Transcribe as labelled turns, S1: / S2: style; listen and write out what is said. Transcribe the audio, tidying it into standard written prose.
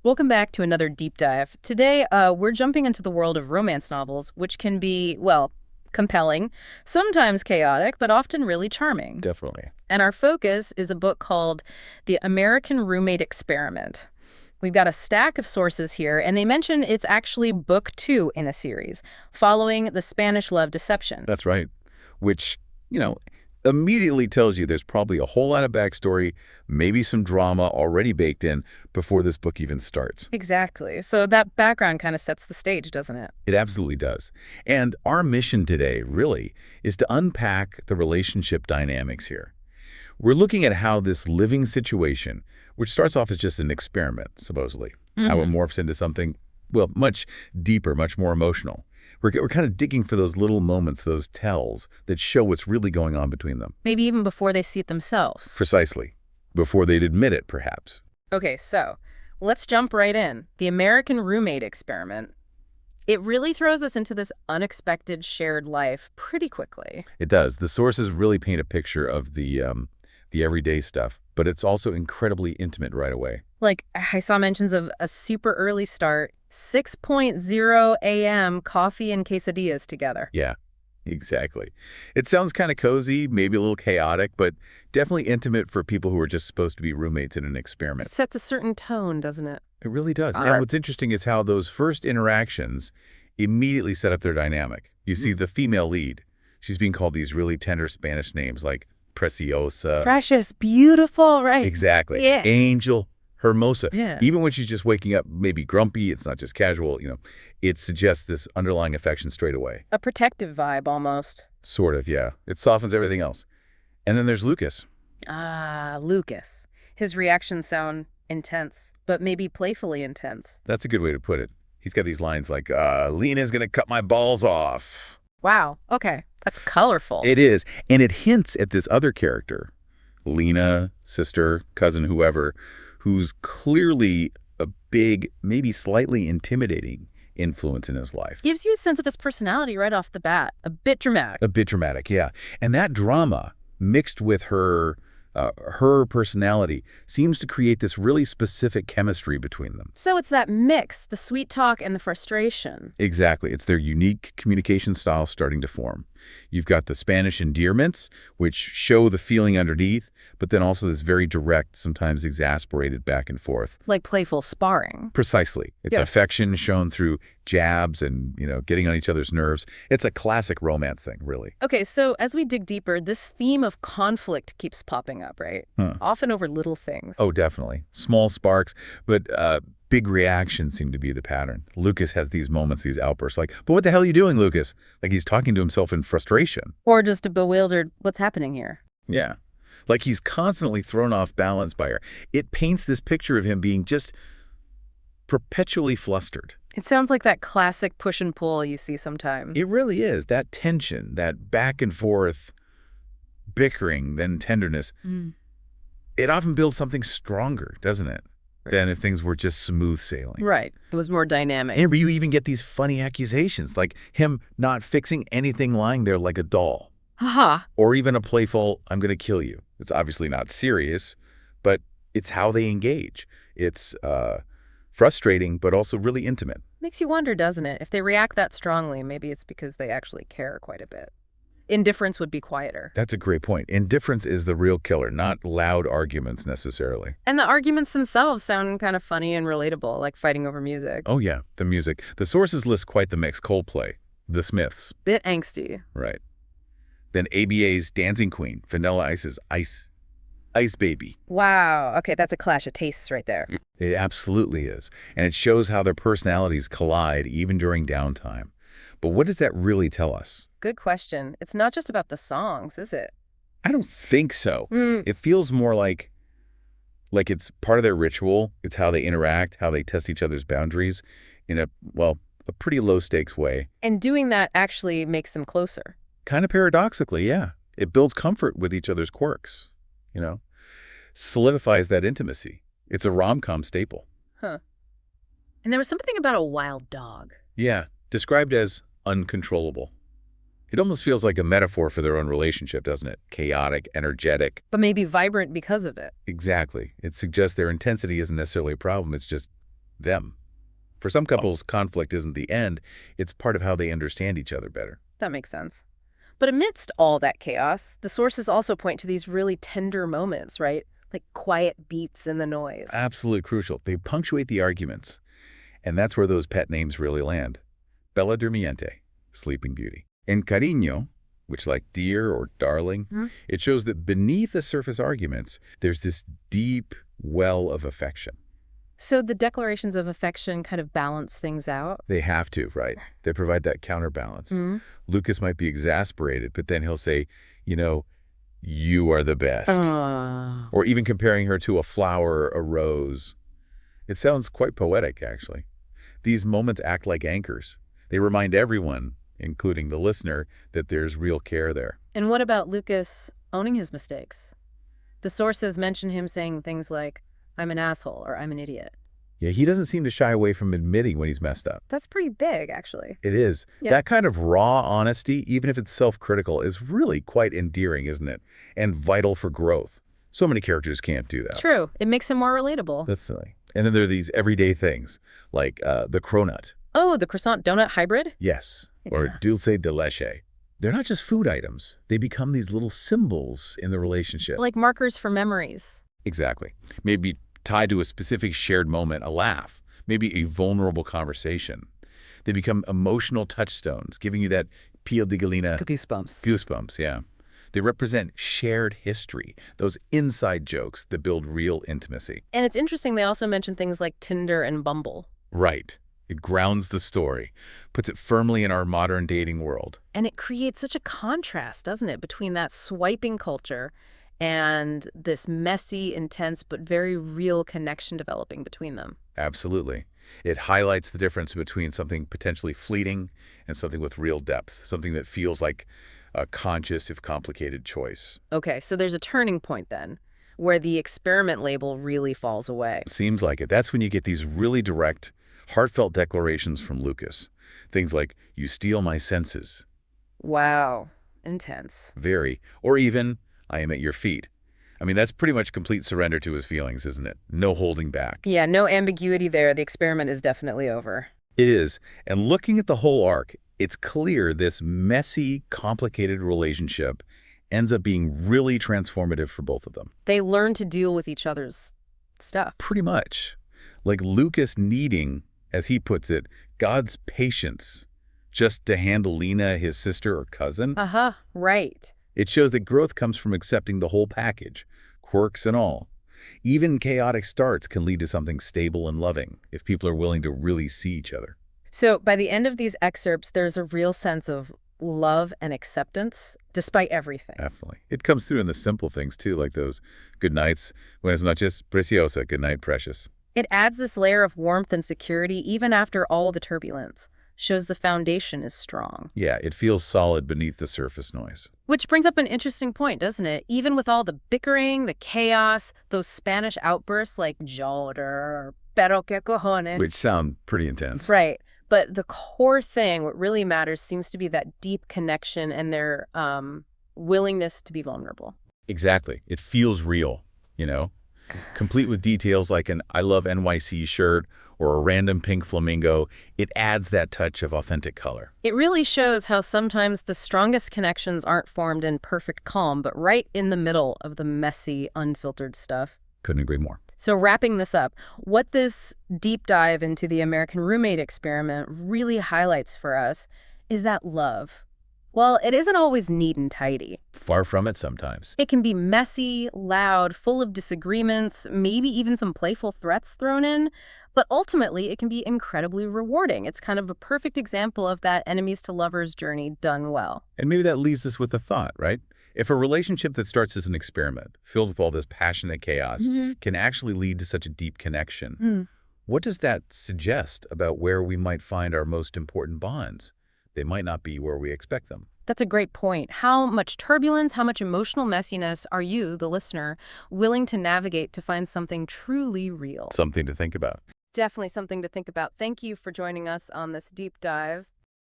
S1: Welcome back to another deep dive. Today, we're jumping into the world of romance novels, which can be, well, compelling, sometimes chaotic, but often really charming.
S2: Definitely.
S1: And our focus is a book called The American Roommate Experiment. We've got a stack of sources here, and they mention it's actually book 2 in a series, following the Spanish love deception.
S2: That's right. Which, immediately tells you there's probably a whole lot of backstory, maybe some drama already baked in before this book even starts.
S1: Exactly. So that background kind of sets the stage, doesn't it?
S2: It absolutely does. And our mission today, really, is to unpack the relationship dynamics here. We're looking at how this living situation, which starts off as just an experiment, supposedly, how it morphs into something, well, much deeper, much more emotional. We're kind of digging for those little moments, those tells that show what's really going on between them.
S1: Maybe even before they see it themselves.
S2: Precisely. Before they'd admit it, perhaps.
S1: Okay, so let's jump right in. The American Roommate Experiment. It really throws us into this unexpected shared life pretty quickly.
S2: It does. The sources really paint a picture of the everyday stuff, but it's also incredibly intimate right away.
S1: Like, I saw mentions of a super early start, 6:00 a.m. coffee and quesadillas together.
S2: Yeah, exactly. It sounds kind of cozy, maybe a little chaotic, but definitely intimate for people who are just supposed to be roommates in an experiment.
S1: Sets a certain tone, doesn't it?
S2: It really does. And what's interesting is how those first interactions immediately set up their dynamic. You see the female lead. She's being called these really tender Spanish names like Preciosa.
S1: Precious, beautiful, right?
S2: Exactly.
S1: Yeah.
S2: Angel, Hermosa.
S1: Yeah.
S2: Even when she's just waking up, maybe grumpy, it's not just casual, it suggests this underlying affection straight away.
S1: A protective vibe, almost.
S2: Sort of, yeah. It softens everything else. And then there's Lucas.
S1: Ah, Lucas. His reactions sound intense, but maybe playfully intense.
S2: That's a good way to put it. He's got these lines like, Lena's gonna cut my balls off.
S1: Wow, okay. That's colorful.
S2: It is. And it hints at this other character, Lena, sister, cousin, whoever, who's clearly a big, maybe slightly intimidating influence in his life.
S1: Gives you a sense of his personality right off the bat. A bit dramatic.
S2: A bit dramatic, yeah. And that drama, mixed with her personality, seems to create this really specific chemistry between them.
S1: So it's that mix, the sweet talk and the frustration.
S2: Exactly. It's their unique communication style starting to form. You've got the Spanish endearments, which show the feeling underneath, but then also this very direct, sometimes exasperated back and forth.
S1: Like playful sparring.
S2: Precisely. It's affection shown through jabs and, getting on each other's nerves. It's a classic romance thing, really.
S1: Okay, so as we dig deeper, this theme of conflict keeps popping up, right? Often over little things.
S2: Oh, definitely. Small sparks, but big reactions seem to be the pattern. Lucas has these moments, these outbursts like, but what the hell are you doing, Lucas? Like he's talking to himself in frustration.
S1: Or just a bewildered, what's happening here?
S2: Yeah. Like he's constantly thrown off balance by her. It paints this picture of him being just perpetually flustered.
S1: It sounds like that classic push and pull you see sometimes.
S2: It really is. That tension, that back and forth bickering, then tenderness. It often builds something stronger, doesn't it? Than if things were just smooth sailing.
S1: Right. It was more dynamic.
S2: And you even get these funny accusations, like him not fixing anything lying there like a doll.
S1: Haha.
S2: Or even a playful, I'm going to kill you. It's obviously not serious, but it's how they engage. It's frustrating, but also really intimate.
S1: Makes you wonder, doesn't it? If they react that strongly, maybe it's because they actually care quite a bit. Indifference would be quieter.
S2: That's a great point. Indifference is the real killer, not loud arguments necessarily.
S1: And the arguments themselves sound kind of funny and relatable, like fighting over music.
S2: Oh yeah, the music. The sources list quite the mix. Coldplay, The Smiths.
S1: Bit angsty.
S2: Right. Then ABA's Dancing Queen, Vanilla Ice's Ice Baby.
S1: Wow. Okay, that's a clash of tastes right there.
S2: It absolutely is. And it shows how their personalities collide even during downtime. But what does that really tell us?
S1: Good question. It's not just about the songs, is it?
S2: I don't think so. It feels more like it's part of their ritual. It's how they interact, how they test each other's boundaries in a pretty low-stakes way.
S1: And doing that actually makes them closer.
S2: Kind of paradoxically, yeah. It builds comfort with each other's quirks, solidifies that intimacy. It's a rom-com staple.
S1: Huh. And there was something about a wild dog.
S2: Yeah, described as uncontrollable. It almost feels like a metaphor for their own relationship, doesn't it? Chaotic, energetic.
S1: But maybe vibrant because of it.
S2: Exactly. It suggests their intensity isn't necessarily a problem. It's just them. For some couples, conflict isn't the end. It's part of how they understand each other better.
S1: That makes sense. But amidst all that chaos, the sources also point to these really tender moments, right? Like quiet beats in the noise.
S2: Absolutely crucial. They punctuate the arguments. And that's where those pet names really land. Bella Durmiente, Sleeping Beauty. And cariño, which like dear or darling, it shows that beneath the surface arguments, there's this deep well of affection.
S1: So the declarations of affection kind of balance things out?
S2: They have to, right? They provide that counterbalance. Lucas might be exasperated, but then he'll say, you know, you are the best. Or even comparing her to a flower, a rose. It sounds quite poetic, actually. These moments act like anchors. They remind everyone, including the listener, that there's real care there.
S1: And what about Lucas owning his mistakes? The sources mention him saying things like, I'm an asshole or I'm an idiot.
S2: Yeah, he doesn't seem to shy away from admitting when he's messed up.
S1: That's pretty big, actually.
S2: It is.
S1: Yeah.
S2: That kind of raw honesty, even if it's self-critical, is really quite endearing, isn't it? And vital for growth. So many characters can't do that.
S1: True. It makes him more relatable.
S2: That's silly. And then there are these everyday things, like the cronut.
S1: Oh, the croissant donut hybrid?
S2: Yes. Or dulce de leche. They're not just food items. They become these little symbols in the relationship.
S1: Like markers for memories.
S2: Exactly. Maybe tied to a specific shared moment, a laugh, maybe a vulnerable conversation. They become emotional touchstones, giving you that piel de gallina.
S1: Goosebumps.
S2: Goosebumps, yeah. They represent shared history, those inside jokes that build real intimacy.
S1: And it's interesting they also mention things like Tinder and Bumble.
S2: Right. It grounds the story, puts it firmly in our modern dating world.
S1: And it creates such a contrast, doesn't it, between that swiping culture and this messy, intense, but very real connection developing between them.
S2: Absolutely. It highlights the difference between something potentially fleeting and something with real depth, something that feels like a conscious, if complicated, choice.
S1: Okay, so there's a turning point then, where the experiment label really falls away.
S2: Seems like it. That's when you get these really direct, heartfelt declarations from Lucas. Things like, you steal my senses.
S1: Wow. Intense.
S2: Very. Or even, I am at your feet. I mean, that's pretty much complete surrender to his feelings, isn't it? No holding back.
S1: Yeah, no ambiguity there. The experiment is definitely over.
S2: It is. And looking at the whole arc, it's clear this messy, complicated relationship ends up being really transformative for both of them.
S1: They learn to deal with each other's stuff.
S2: Pretty much. Like Lucas needing, as he puts it, God's patience just to handle Lena, his sister or cousin.
S1: Right.
S2: It shows that growth comes from accepting the whole package, quirks and all. Even chaotic starts can lead to something stable and loving if people are willing to really see each other.
S1: So by the end of these excerpts, there's a real sense of love and acceptance, despite everything.
S2: Definitely. It comes through in the simple things, too, like those good nights, when it's not just preciosa, good night, precious.
S1: It adds this layer of warmth and security even after all the turbulence. Shows the foundation is strong.
S2: Yeah, it feels solid beneath the surface noise.
S1: Which brings up an interesting point, doesn't it? Even with all the bickering, the chaos, those Spanish outbursts like joder, pero qué cojones.
S2: Which sound pretty intense.
S1: Right. But the core thing, what really matters, seems to be that deep connection and their willingness to be vulnerable.
S2: Exactly. It feels real, you know? Complete with details like an I love NYC shirt or a random pink flamingo, it adds that touch of authentic color.
S1: It really shows how sometimes the strongest connections aren't formed in perfect calm, but right in the middle of the messy, unfiltered stuff.
S2: Couldn't agree more.
S1: So wrapping this up, what this deep dive into the American Roommate experiment really highlights for us is that love, well, it isn't always neat and tidy.
S2: Far from it sometimes.
S1: It can be messy, loud, full of disagreements, maybe even some playful threats thrown in, but ultimately it can be incredibly rewarding. It's kind of a perfect example of that enemies to lovers journey done well.
S2: And maybe that leaves us with a thought, right? If a relationship that starts as an experiment, filled with all this passionate chaos, can actually lead to such a deep connection, what does that suggest about where we might find our most important bonds? They might not be where we expect them.
S1: That's a great point. How much turbulence, how much emotional messiness are you, the listener, willing to navigate to find something truly real?
S2: Something to think about.
S1: Definitely something to think about. Thank you for joining us on this deep dive.